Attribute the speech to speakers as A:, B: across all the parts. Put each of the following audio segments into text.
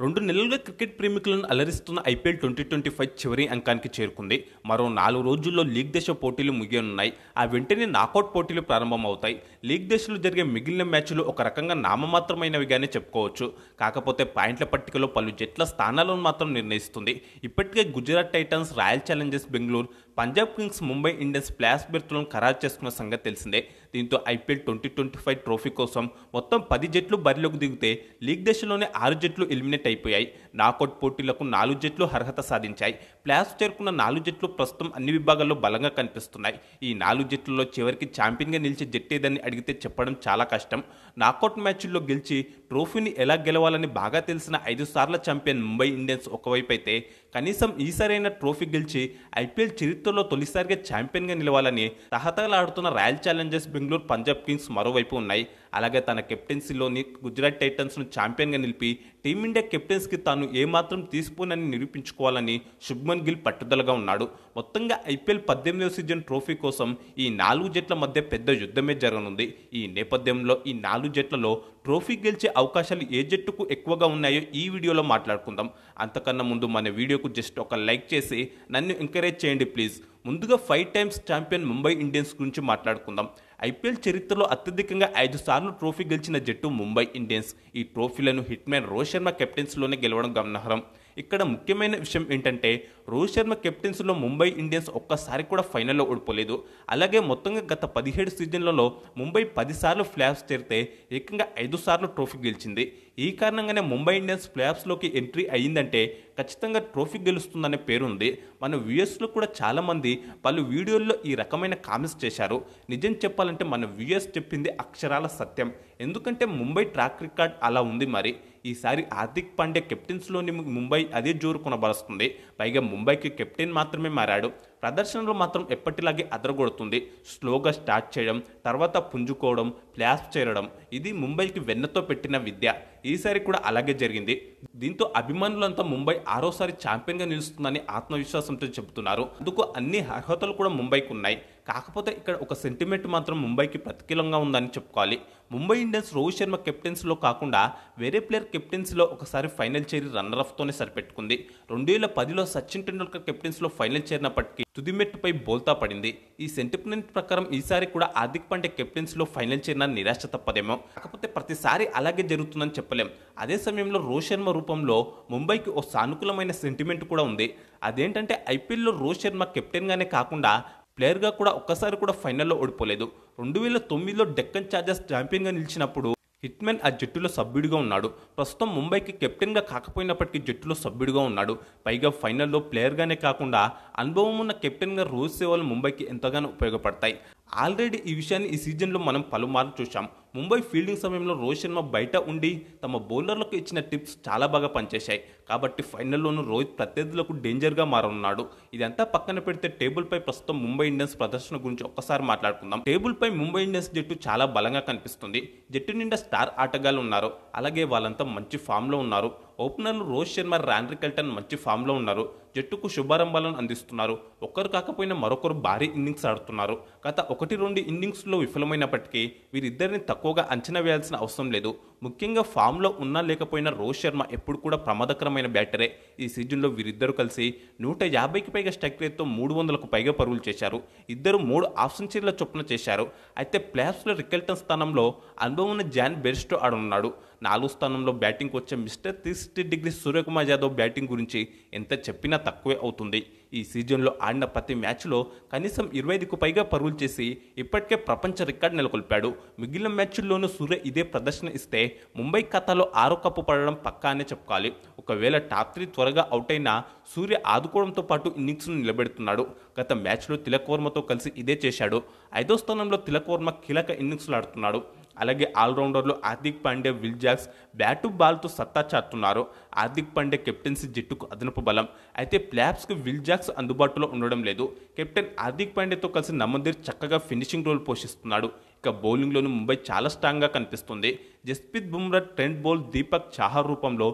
A: 2 నెలలుగా cricket ప్రేమికులను అలరిస్తున్న IPL 2025 చివరి అంకానికి చేరుకుంది. మరో 4 రోజుల్లో లీగ్ దశ పోటీలు ముగియనున్నాయి. ఆ వెంటనే నాకౌట్ పోటీలు ప్రారంభమవుతాయి. లీగ్ దశలో జరిగే మిగిలిన మ్యాచ్లు ఒక రకంగా నామమాత్రమైనవిగానే చెప్పుకోవచ్చు. కాకపోతే పాయింట్ల పట్టికలో పలు జట్ల స్థానాలను మాత్రం నిర్ణయిస్తుంది. ఇప్పటికే Gujarat Titans, Royal Challengers Bengaluru, Punjab Kings, Mumbai Indians place బెర్తులను ఖరారు చేసుకున్న సంగతి తెలిసిందే. దీంతో ఐపీఎల్ 2025 ట్రోఫీ కోసం మొత్తం 10 జట్లు బరిలోకి దిగితే లీగ్ దశలోనే 6 జట్లు ఎలిమినేట్ అయిపోయాయి. నాకౌట్ పోటీలకు 4 జట్లు అర్హత సాధించాయి. ప్లేస్ చేరుకున్న 4 జట్లు ప్రస్తుతం అన్ని విభాగాల్లో బలంగా కనిపిస్తున్నాయి. ఈ 4 జట్లలో చివరికి ఛాంపియన్గా నిలిచే జట్టేదని అడిగితే చెప్పడం చాలా కష్టం. నాకౌట్ మ్యాచ్ల్లో గెలిచి ట్రోఫీని ఎలా గెలవాలని బాగా తెలిసిన 5 సార్ల ఛాంపియన్ ముంబై ఇండియన్స్ ఒకవైపు అయితే, కనీసం ఈసారైన ట్రోఫీ గెలిచి ఐపీఎల్ చరిత్రలో తొలిసారిగా ఛాంపియన్గా నిలవాలని తహతలాడుతున్న Royal Challengers Bengaluru, Punjab Kings మరోవైపు ఉన్నాయి. అలాగే తన కెప్టెన్సీలోని గుజరాత్ టైటన్స్ను ఛాంపియన్గా నిలిపి టీమిండియా కెప్టెన్స్కి తాను ఏమాత్రం తీసిపోనని నిరూపించుకోవాలని శుభ్మన్ గిల్ పట్టుదలగా ఉన్నాడు. మొత్తంగా ఐపీఎల్ 18వ సీజన్ ట్రోఫీ కోసం ఈ 4 జట్ల మధ్య పెద్ద యుద్ధమే జరగనుంది. ఈ నేపథ్యంలో ఈ 4 జట్లలో ట్రోఫీ గెలిచే అవకాశాలు ఏ జట్టుకు ఎక్కువగా ఉన్నాయో ఈ వీడియోలో మాట్లాడుకుందాం. అంతకన్నా ముందు మన వీడియోకు జస్ట్ ఒక లైక్ చేసి నన్ను ఎంకరేజ్ చేయండి ప్లీజ్. ముందుగా 5 టైమ్స్ ఛాంపియన్ ముంబై ఇండియన్స్ గురించి మాట్లాడుకుందాం. ఐపీఎల్ చరిత్రలో అత్యధికంగా 5 సార్లు ట్రోఫీ గెలిచిన జట్టు ముంబై ఇండియన్స్. ఈ ట్రోఫీలను హిట్మ్యాన్ రోహిత్ శర్మ కెప్టెన్సీలోనే గెలవడం గమనార్హం. ఇక్కడ ముఖ్యమైన విషయం ఏంటంటే రోహిత్ శర్మ కెప్టెన్సీలో ముంబై ఇండియన్స్ ఒక్కసారి కూడా ఫైనల్లో ఓడిపోలేదు. అలాగే మొత్తంగా గత 17 సీజన్లలో ముంబై 10 సార్లు ప్లేఆఫ్స్ చేరితే ఏకంగా 5 సార్లు ట్రోఫీ గెలిచింది. ఈ కారణంగానే ముంబై ఇండియన్స్ ప్లేఆఫ్స్లోకి ఎంట్రీ అయ్యిందంటే ఖచ్చితంగా ట్రోఫీ గెలుస్తుందనే పేరుంది. మన వ్యూయర్స్లో కూడా చాలామంది పలు వీడియోల్లో ఈ రకమైన కామెంట్స్ చేశారు. నిజం చెప్పాలంటే మన వ్యూయర్స్ చెప్పింది అక్షరాల సత్యం. ఎందుకంటే ముంబై ట్రాక్ రికార్డ్ అలా ఉంది. మరి ఈసారి హార్దిక్ పాండ్యా కెప్టెన్సీలోని ముంబై అదే జోరు కొనబరుస్తుంది. పైగా ముంబైకి కెప్టెన్ మాత్రమే మారాడు. ప్రదర్శనలో మాత్రం ఎప్పటిలాగే అదరగొడుతుంది. స్లోగా స్టార్ట్ చేయడం, తర్వాత పుంజుకోవడం, ప్లేఆఫ్ చేరడం, ఇది ముంబైకి వెన్నతో పెట్టిన విద్య. ఈసారి కూడా అలాగే జరిగింది. దీంతో అభిమానులంతా ముంబై 6వసారి ఛాంపియన్గా నిలుస్తుందని ఆత్మవిశ్వాసంతో చెబుతున్నారు. అందుకు అన్ని అర్హతలు కూడా ముంబైకి ఉన్నాయి. కాకపోతే ఇక్కడ ఒక సెంటిమెంట్ మాత్రం ముంబైకి ప్రతికూలంగా ఉందని చెప్పుకోవాలి. ముంబై ఇండియన్స్ రోహిత్ శర్మ కెప్టెన్సీలో కాకుండా వేరే ప్లేయర్ కెప్టెన్సీలో ఒకసారి ఫైనల్ చేరి రన్నరఫ్తోనే సరిపెట్టుకుంది. 2010లో సచిన్ టెండూల్కర్ కెప్టెన్సీలో ఫైనల్ చేరినప్పటికీ తుదిమెట్టుపై బోల్తా పడింది. ఈ సెంటిమెంట్ ప్రకారం ఈసారి కూడా హార్దిక్ పాండ్యా కెప్టెన్సీలో ఫైనల్ చేరిన నిరాశ తప్పదేమో. కాకపోతే ప్రతిసారి అలాగే జరుగుతుందని చెప్పలేం. అదే సమయంలో రోహిత్ శర్మ రూపంలో ముంబైకి ఓ సానుకూలమైన సెంటిమెంట్ కూడా ఉంది. అదేంటంటే ఐపీఎల్లో రోహిత్ శర్మ కెప్టెన్గానే కాకుండా ప్లేయర్గా కూడా ఒక్కసారి కూడా ఫైనల్లో ఓడిపోలేదు. 2009లో డెక్కన్ చార్జర్స్ ఛాంపియన్గా నిలిచినప్పుడు హిట్మ్యాన్ ఆ జట్టులో సభ్యుడిగా ఉన్నాడు. ప్రస్తుతం ముంబైకి కెప్టెన్గా కాకపోయినప్పటికీ జట్టులో సభ్యుడిగా ఉన్నాడు. పైగా ఫైనల్లో ప్లేయర్గానే కాకుండా అనుభవం ఉన్న కెప్టెన్గా రోహిత్ సేవలు ముంబైకి ఎంతగానో ఉపయోగపడతాయి. ఆల్రెడీ ఈ విషయాన్ని ఈ సీజన్లో మనం పలుమార్లు చూసాం. ముంబై ఫీల్డింగ్ సమయంలో రోహిత్ శర్మ బయట ఉండి తమ బౌలర్లకు ఇచ్చిన టిప్స్ చాలా బాగా పనిచేశాయి. కాబట్టి ఫైనల్లోనూ రోహిత్ ప్రత్యర్థులకు డేంజర్గా మారనున్నాడు. ఇదంతా పక్కన పెడితే టేబుల్పై ప్రస్తుతం ముంబై ఇండియన్స్ ప్రదర్శన గురించి ఒక్కసారి మాట్లాడుకుందాం. టేబుల్పై ముంబై ఇండియన్స్ జట్టు చాలా బలంగా కనిపిస్తుంది. జట్టు నిండా స్టార్ ఆటగాళ్లు ఉన్నారు. అలాగే వాళ్ళంతా మంచి ఫామ్లో ఉన్నారు. ఓపెనర్లు రోహిత్ శర్మ, రాండ్రీ కెల్టన్ మంచి ఫామ్లో ఉన్నారు. జట్టుకు శుభారంభాలను అందిస్తున్నారు. ఒక్కరు కాకపోయినా మరొకరు భారీ ఇన్నింగ్స్ ఆడుతున్నారు. గత 1-2 ఇన్నింగ్స్లో విఫలమైనప్పటికీ వీరిద్దరిని తక్కువగా అంచనా వేయాల్సిన అవసరం లేదు. ముఖ్యంగా ఫామ్లో ఉన్నా లేకపోయినా రోహిత్ శర్మ ఎప్పుడు కూడా ప్రమాదకరమైన బ్యాటరే. ఈ సీజన్లో వీరిద్దరూ కలిసి 150కి పైగా స్ట్రైక్ రేట్తో 300కు పైగా పరుగులు చేశారు. ఇద్దరు 3 హాఫ్ సెంచరీల చొప్పున చేశారు. అయితే ప్లేఆఫ్స్లో రికెల్టన్ స్థానంలో అనుభవం ఉన్న జాన్ బెర్స్టో ఆడనున్నాడు. 4వ స్థానంలో బ్యాటింగ్కి వచ్చే mister 360 degree Suryakumar Yadav batting గురించి ఎంత చెప్పినా తక్కువే అవుతుంది. ఈ సీజన్లో ఆడిన ప్రతి మ్యాచ్లో కనీసం 25కు పైగా పరుగులు చేసి ఇప్పటికే ప్రపంచ రికార్డు నెలకొల్పాడు. మిగిలిన మ్యాచ్ల్లోనూ సూర్య ఇదే ప్రదర్శన ఇస్తే ముంబై ఖాతాలో 6వ కప్పు పడడం పక్కా అనే చెప్పుకోవాలి. ఒకవేళ టాప్ 3 త్వరగా అవుట్ అయినా సూర్య ఆదుకోవడంతో పాటు ఇన్నింగ్స్ను నిలబెడుతున్నాడు. గత మ్యాచ్లో తిలక్ వర్మతో కలిసి ఇదే చేశాడు. 5వ స్థానంలో తిలక్ వర్మ కీలక ఇన్నింగ్స్లు ఆడుతున్నాడు. అలాగే ఆల్రౌండర్లు Hardik Pandya, Will Jacks bat బాల్తో సత్తా చాటుతున్నారు. హార్దిక్ పాండ్యా కెప్టెన్సీ జట్టుకు అదనపు బలం. అయితే ప్లేఆఫ్స్కి విల్ జాక్స్ అందుబాటులో ఉండడం లేదు. కెప్టెన్ హార్దిక్ పాండ్యాతో కలిసి నమందీర్ చక్కగా ఫినిషింగ్ రోల్ పోషిస్తున్నాడు. ఇక బౌలింగ్లోనూ ముంబై చాలా స్ట్రాంగ్గా కనిపిస్తుంది. జస్ప్రీత్ బుమ్రా, ట్రెంట్ బౌల్ట్, దీపక్ చాహర్ రూపంలో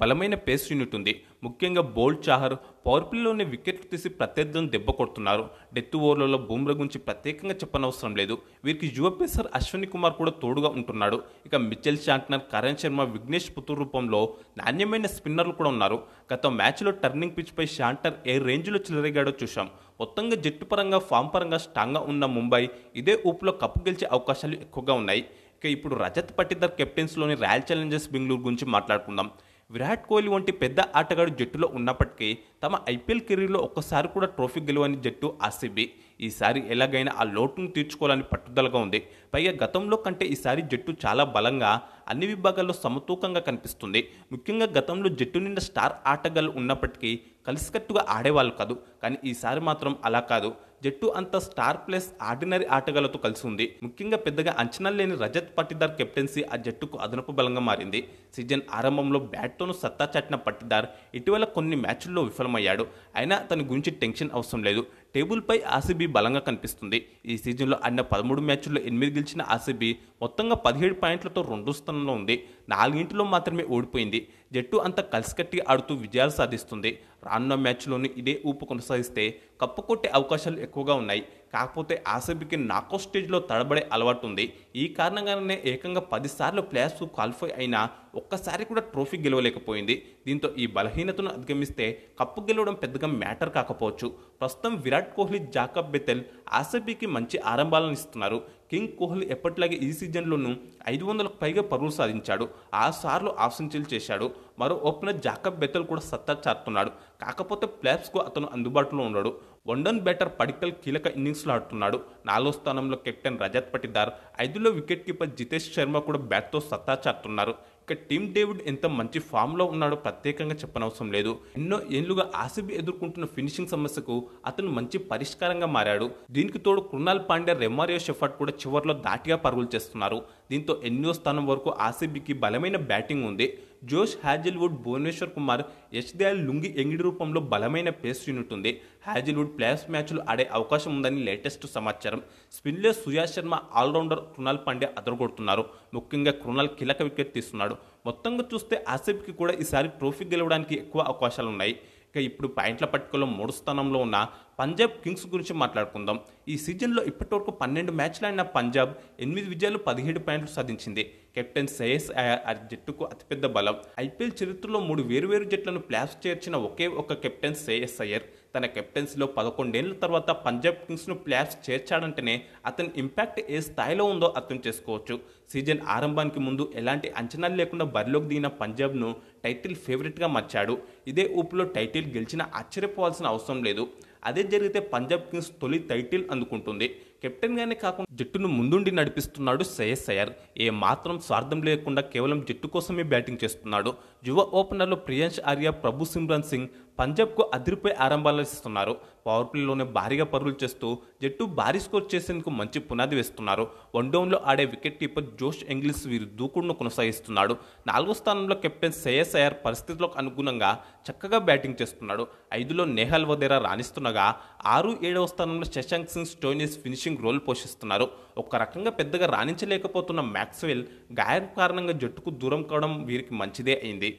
A: బలమైన పేస్ యూనిట్ ఉంది. ముఖ్యంగా బోల్ట్ చాహర్ పవర్ ప్లేలోనే వికెట్లు తీసి ప్రత్యర్థులను దెబ్బ కొడుతున్నారు. డెత్ ఓవర్లలో బూమ్రా గురించి ప్రత్యేకంగా చెప్పనవసరం లేదు. వీరికి యువ పేసర్ అశ్విని కుమార్ కూడా తోడుగా ఉంటున్నాడు. ఇక మిచెల్ శాంట్నర్, కరణ్ శర్మ, విఘ్నేష్ పుత్తూర్ రూపంలో నాణ్యమైన స్పిన్నర్లు కూడా ఉన్నారు. గత మ్యాచ్లో టర్నింగ్ పిచ్ పై శాంట్నర్ ఏ రేంజ్లో చెలరేగాడో చూశాం. మొత్తంగా జట్టు పరంగా ఫామ్ పరంగా స్ట్రాంగ్గా ఉన్న ముంబై ఇదే ఊపులో కప్పు గెలిచే అవకాశాలు ఎక్కువగా ఉన్నాయి. ఇక ఇప్పుడు రజత్ పటిదార్ కెప్టెన్స్లోని రాయల్ ఛాలెంజర్స్ బెంగళూరు గురించి మాట్లాడుకుందాం. విరాట్ కోహ్లీ వంటి పెద్ద ఆటగాడు జట్టులో ఉన్నప్పటికీ తమ ఐపీఎల్ కెరీర్లో ఒక్కసారి కూడా ట్రోఫీ గెలవని జట్టు ఆర్సీబీ. ఈసారి ఎలాగైనా ఆ లోటును తీర్చుకోవాలని పట్టుదలగా ఉంది. పైగా గతంలో కంటే ఈసారి జట్టు చాలా బలంగా అన్ని విభాగాల్లో సమతూకంగా కనిపిస్తుంది. ముఖ్యంగా గతంలో జట్టు నిండా స్టార్ ఆటగాళ్లు ఉన్నప్పటికీ కలిసికట్టుగా ఆడేవాళ్ళు కాదు. కానీ ఈసారి మాత్రం అలా కాదు. జట్టు అంతా స్టార్ ప్లస్ ఆర్డినరీ ఆటగాళ్లతో కలిసి ఉంది. ముఖ్యంగా పెద్దగా అంచనాలు లేని రజత్ పటిదార్ కెప్టెన్సీ ఆ జట్టుకు అదనపు బలంగా మారింది. సీజన్ ఆరంభంలో బ్యాట్తోనూ సత్తా చాటిన పటిదార్ ఇటీవల కొన్ని మ్యాచ్ల్లో విఫలమయ్యాడు. అయినా అతని గురించి టెన్షన్ అవసరం లేదు. టేబుల్పై ఆర్సీబీ బలంగా కనిపిస్తుంది. ఈ సీజన్లో ఆడిన 13 మ్యాచ్ల్లో 8 గెలిచిన ఆర్సీబీ మొత్తంగా 17 పాయింట్లతో 2వ స్థానంలో ఉంది. 4 మాత్రమే ఓడిపోయింది. జట్టు అంతా కలిసికట్టి ఆడుతూ విజయాలు సాధిస్తుంది. రానున్న మ్యాచ్లోనూ ఇదే ఊపు కొనసాగిస్తే కప్పు కొట్టే అవకాశాలు ఎక్కువగా ఉన్నాయి. కాకపోతే ఆర్సీబీకి నాకౌట్ స్టేజ్లో తడబడే అలవాటు ఉంది. ఈ కారణంగానే ఏకంగా 10 సార్లు ప్లేఆఫ్స్ క్వాలిఫై అయినా ఒక్కసారి కూడా ట్రోఫీ గెలవలేకపోయింది. దీంతో ఈ బలహీనతను అధిగమిస్తే కప్పు గెలవడం పెద్దగా మ్యాటర్ కాకపోవచ్చు. ప్రస్తుతం విరాట్ కోహ్లీ, జాకబ్ బెథెల్ ఆర్సీబీకి మంచి ఆరంభాలను ఇస్తున్నారు. కింగ్ కోహ్లీ ఎప్పటిలాగే ఈ సీజన్లోనూ 500కు పైగా పరుగులు సాధించాడు. 6 సార్లు హాఫ్ సెంచరీలు చేశాడు. మరో ఓపెనర్ జాకబ్ బెథెల్ కూడా సత్తా చాటుతున్నాడు. కాకపోతే ప్లేఆఫ్స్కు అతను అందుబాటులో ఉన్నాడు. వన్డౌన్ బ్యాటర్ పడిక్కల్ కీలక ఇన్నింగ్స్లో ఆడుతున్నాడు. 4వ స్థానంలో కెప్టెన్ రజత్ పటిదార్, 5లో వికెట్ కీపర్ జితేష్ శర్మ కూడా బ్యాట్తో సత్తా చాటుతున్నారు. ఇక టీమ్ డేవిడ్ ఎంత మంచి ఫామ్లో ఉన్నాడో ప్రత్యేకంగా చెప్పనవసరం లేదు. ఎన్నో ఏళ్లుగా ఆర్సీబీ ఎదుర్కొంటున్న ఫినిషింగ్ సమస్యకు అతను మంచి పరిష్కారంగా మారాడు. దీనికి తోడు కృణాల్ పాండ్యా, రెమారియో షెఫర్డ్ కూడా చివర్లో ధాటిగా పరుగులు చేస్తున్నారు. దీంతో 8వ స్థానం వరకు ఆర్సీబీకి బలమైన బ్యాటింగ్ ఉంది. Josh Hazlewood, Bhuvneshwar Kumar, Yash Dayal, Lungi Ngidi రూపంలో బలమైన పేస్ యూనిట్ ఉంది. హ్యాజిల్వుడ్ ప్లేఆఫ్ మ్యాచ్లు ఆడే అవకాశం ఉందని లేటెస్ట్ సమాచారం. స్పిన్నర్ సుయాష్ శర్మ, ఆల్రౌండర్ కృణాల్ పాండ్యా అదరగొడుతున్నారు. ముఖ్యంగా కృణాల్ కీలక వికెట్ తీస్తున్నాడు. మొత్తంగా చూస్తే ఆర్సీబీకి కూడా ఈసారి ట్రోఫీ గెలవడానికి ఎక్కువ అవకాశాలు ఉన్నాయి. ఇక ఇప్పుడు పాయింట్ల పట్టికలో 3వ స్థానంలో ఉన్న పంజాబ్ కింగ్స్ గురించి మాట్లాడుకుందాం. ఈ సీజన్లో ఇప్పటివరకు 12 మ్యాచ్లు ఆడిన పంజాబ్ 8 విజయాలు, 17 పాయింట్లు సాధించింది. కెప్టెన్ శ్రేయస్ అయ్యర్ ఆ జట్టుకు అతిపెద్ద బలం. ఐపీఎల్ చరిత్రలో 3 వేర్వేరు జట్లను ప్లేఆఫ్స్ చేర్చిన ఒకే ఒక కెప్టెన్ శ్రేయస్ అయ్యర్. తన కెప్టెన్సీలో 11 ఏళ్ల తర్వాత పంజాబ్ కింగ్స్ను ప్లేఆఫ్స్ చేర్చాడంటేనే అతని ఇంపాక్ట్ ఏ స్థాయిలో ఉందో అర్థం చేసుకోవచ్చు. సీజన్ ఆరంభానికి ముందు ఎలాంటి అంచనాలు లేకుండా బరిలోకి దిగిన పంజాబ్ను టైటిల్ ఫేవరెట్గా మార్చాడు. ఇదే ఊపులో టైటిల్ గెలిచినా ఆశ్చర్యపోవాల్సిన అవసరం లేదు. అదే జరిగితే పంజాబ్ కింగ్స్ తొలి టైటిల్ అందుకుంటుంది. కెప్టెన్గానే కాకుండా జట్టును ముందుండి నడిపిస్తున్నాడు శ్రేయస్ అయ్యర్. ఏ మాత్రం స్వార్థం లేకుండా కేవలం జట్టు కోసమే బ్యాటింగ్ చేస్తున్నాడు. యువ ఓపెనర్లు ప్రియాంష్ ఆర్య, ప్రభు సిమ్రన్ సింగ్ పంజాబ్కు అదిరిపై ఆరంభాలు ఇస్తున్నారు. పవర్ ప్లేలోనే భారీగా పరుగులు చేస్తూ జట్టు భారీ స్కోర్ చేసేందుకు మంచి పునాది వేస్తున్నారు. వన్డౌన్లో ఆడే వికెట్ కీపర్ జోష్ ఎంగిల్స్ వీరి దూకుడును కొనసాగిస్తున్నాడు. 4వ స్థానంలో కెప్టెన్ శ్రేయస్ అయ్యర్ పరిస్థితులకు అనుగుణంగా చక్కగా బ్యాటింగ్ చేస్తున్నాడు. 5లో నేహల్ వదేరా రాణిస్తుండగా 6, 7వ స్థానంలో Shashank Singh, Stoinis finishing role పోషిస్తున్నారు. ఒక రకంగా పెద్దగా రాణించలేకపోతున్న మ్యాక్స్వెల్ గాయం కారణంగా జట్టుకు దూరం కావడం వీరికి మంచిదే అయింది.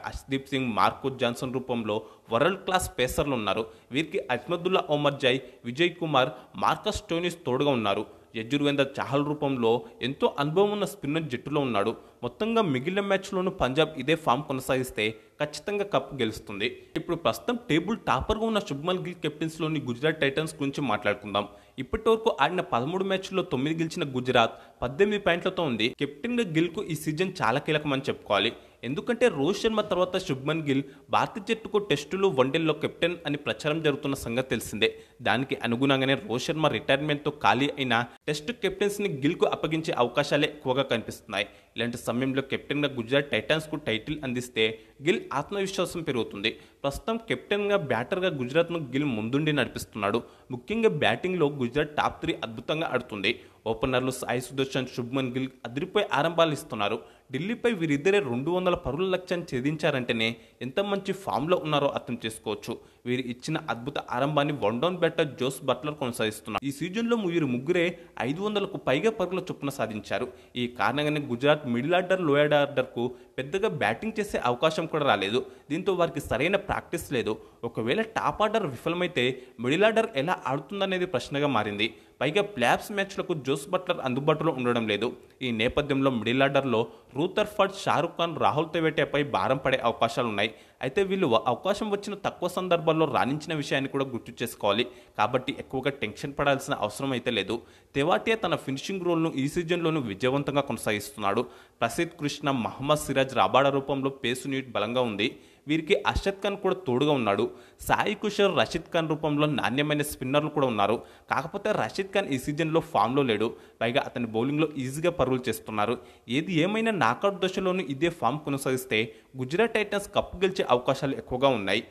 A: అర్ష్దీప్ సింగ్, మార్కూస్ జాన్సన్ రూపంలో వరల్డ్ క్లాస్ పేసర్లు ఉన్నారు. వీరికి అజ్మదుల్లా ఒమర్ జై, విజయ్ కుమార్, మార్కస్ స్టోయినిస్ తోడుగా ఉన్నారు. యజుర్వేంద్ర చాహల్ రూపంలో ఎంతో అనుభవం ఉన్న స్పిన్నర్ జట్టులో ఉన్నాడు. మొత్తంగా మిగిలిన మ్యాచ్లోనూ పంజాబ్ ఇదే ఫామ్ కొనసాగిస్తే ఖచ్చితంగా కప్ గెలుస్తుంది. ఇప్పుడు ప్రస్తుతం టేబుల్ టాపర్గా ఉన్న శుభ్మన్ గిల్ కెప్టెన్స్లోని గుజరాత్ టైటన్స్ గురించి మాట్లాడుకుందాం. ఇప్పటివరకు ఆడిన 13 మ్యాచ్ల్లో 9 గెలిచిన గుజరాత్ 18 పాయింట్లతో ఉంది. కెప్టెన్గా గిల్కు ఈ సీజన్ చాలా కీలకమని చెప్పుకోవాలి. ఎందుకంటే రోహిత్ శర్మ తర్వాత శుభ్మన్ గిల్ భారత జట్టుకు టెస్టులు, వన్డేల్లో కెప్టెన్ అని ప్రచారం జరుగుతున్న సంగతి తెలిసిందే. దానికి అనుగుణంగానే రోహిత్ శర్మ రిటైర్మెంట్తో ఖాళీ అయిన టెస్ట్ కెప్టెన్సీని గిల్కు అప్పగించే అవకాశాలే ఎక్కువగా కనిపిస్తున్నాయి. ఇలాంటి సమయంలో కెప్టెన్గా గుజరాత్ టైటాన్స్కు టైటిల్ అందిస్తే గిల్ ఆత్మవిశ్వాసం పెరుగుతుంది. ప్రస్తుతం కెప్టెన్గా, బ్యాటర్గా గుజరాత్ను గిల్ ముందుండి నడిపిస్తున్నాడు. ముఖ్యంగా బ్యాటింగ్లో గుజరాత్ టాప్ 3 అద్భుతంగా ఆడుతుంది. ఓపెనర్లు సాయి సుదర్శన్, శుభ్మన్ గిల్ అదిరిపోయి ఆరంభాలు ఇస్తున్నారు. ఢిల్లీపై వీరిద్దరే 200 పరుగుల లక్ష్యాన్ని ఛేదించారంటేనే ఎంత మంచి ఫామ్లో ఉన్నారో అర్థం చేసుకోవచ్చు. వీరు ఇచ్చిన అద్భుత ఆరంభాన్ని one down batter Jos Buttler కొనసాగిస్తున్నారు. ఈ సీజన్లో వీరు ముగ్గురే 500కు పైగా పరుగుల చొప్పున సాధించారు. ఈ కారణంగానే గుజరాత్ మిడిల్ ఆర్డర్ లోయర్ ఆర్డర్కు పెద్దగా బ్యాటింగ్ చేసే అవకాశం కూడా రాలేదు. దీంతో వారికి సరైన ప్రాక్టీస్ లేదు. ఒకవేళ టాప్ ఆర్డర్ విఫలమైతే మిడిల్ ఆర్డర్ ఎలా ఆడుతుందనేది ప్రశ్నగా మారింది. పైగా ప్లేఆఫ్స్ మ్యాచ్లకు జోస్ బట్లర్ అందుబాటులో ఉండడం లేదు. ఈ నేపథ్యంలో మిడిల్ ఆర్డర్లో రూథర్ఫర్డ్, షారుఖ్ ఖాన్, రాహుల్ తెవాటియాపై భారం పడే అవకాశాలున్నాయి. అయితే వీళ్ళు అవకాశం వచ్చిన తక్కువ సందర్భాల్లో రాణించిన విషయాన్ని కూడా గుర్తు చేసుకోవాలి. కాబట్టి ఎక్కువగా టెన్షన్ పడాల్సిన అవసరం అయితే లేదు. తెవాటియా తన ఫినిషింగ్ రోల్ను ఈ సీజన్లోనూ విజయవంతంగా కొనసాగిస్తున్నాడు. ప్రసిద్ధ్ కృష్ణ, మహమ్మద్ సిరాజ్ రాబాడా రూపంలో పేస్ యూనిట్ బలంగా ఉంది. వీరికి అర్షద్ ఖాన్ కూడా తోడుగా ఉన్నాడు. సాయి కిషోర్, రషీద్ ఖాన్ రూపంలో నాణ్యమైన స్పిన్నర్లు కూడా ఉన్నారు. కాకపోతే రషీద్ ఖాన్ ఈ సీజన్లో ఫామ్లో లేడు. పైగా అతని బౌలింగ్లో ఈజీగా పరుగులు చేస్తున్నారు. ఏది ఏమైనా నాకౌట్ దశలోనూ ఇదే ఫామ్ కొనసాగిస్తే గుజరాత్ టైటన్స్ కప్పు గెలిచే అవకాశాలు ఎక్కువగా ఉన్నాయి.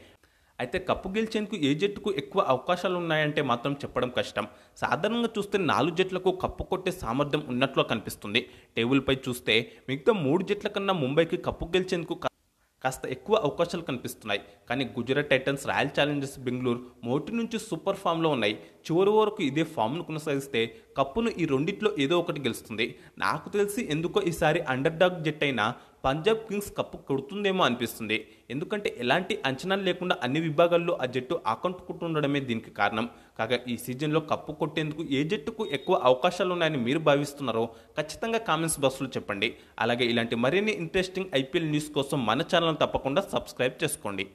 A: అయితే కప్పు గెలిచేందుకు ఏ జట్టుకు ఎక్కువ అవకాశాలు ఉన్నాయంటే మాత్రం చెప్పడం కష్టం. సాధారణంగా చూస్తే 4 జట్లకు కప్పు కొట్టే సామర్థ్యం ఉన్నట్లు కనిపిస్తుంది. టేబుల్పై చూస్తే మిగతా 3 జట్ల కన్నా ముంబైకి కప్పు గెలిచేందుకు కాస్త ఎక్కువ అవకాశాలు కనిపిస్తున్నాయి. కానీ Gujarat Titans, Royal Challengers Bengaluru మొదటి నుంచి సూపర్ ఫామ్లో ఉన్నాయి. చివరి వరకు ఇదే ఫామ్ను కొనసాగిస్తే కప్పును ఈ రెండిట్లో ఏదో ఒకటి గెలుస్తుంది. నాకు తెలిసి ఎందుకో ఈసారి అండర్ డాగ్ జట్ అయిన పంజాబ్ కింగ్స్ కప్పు కొడుతుందేమో అనిపిస్తుంది. ఎందుకంటే ఎలాంటి అంచనాలు లేకుండా అన్ని విభాగాల్లో ఆ జట్టు ఆకట్టుకుంటుండడమే దీనికి కారణం. కాగా ఈ సీజన్లో కప్పు కొట్టేందుకు ఏ జట్టుకు ఎక్కువ అవకాశాలు ఉన్నాయని మీరు భావిస్తున్నారో ఖచ్చితంగా కామెంట్స్ బాక్స్లో చెప్పండి. అలాగే ఇలాంటి మరిన్ని ఇంట్రెస్టింగ్ ఐపీఎల్ న్యూస్ కోసం మన ఛానల్ తప్పకుండా సబ్స్క్రైబ్ చేసుకోండి.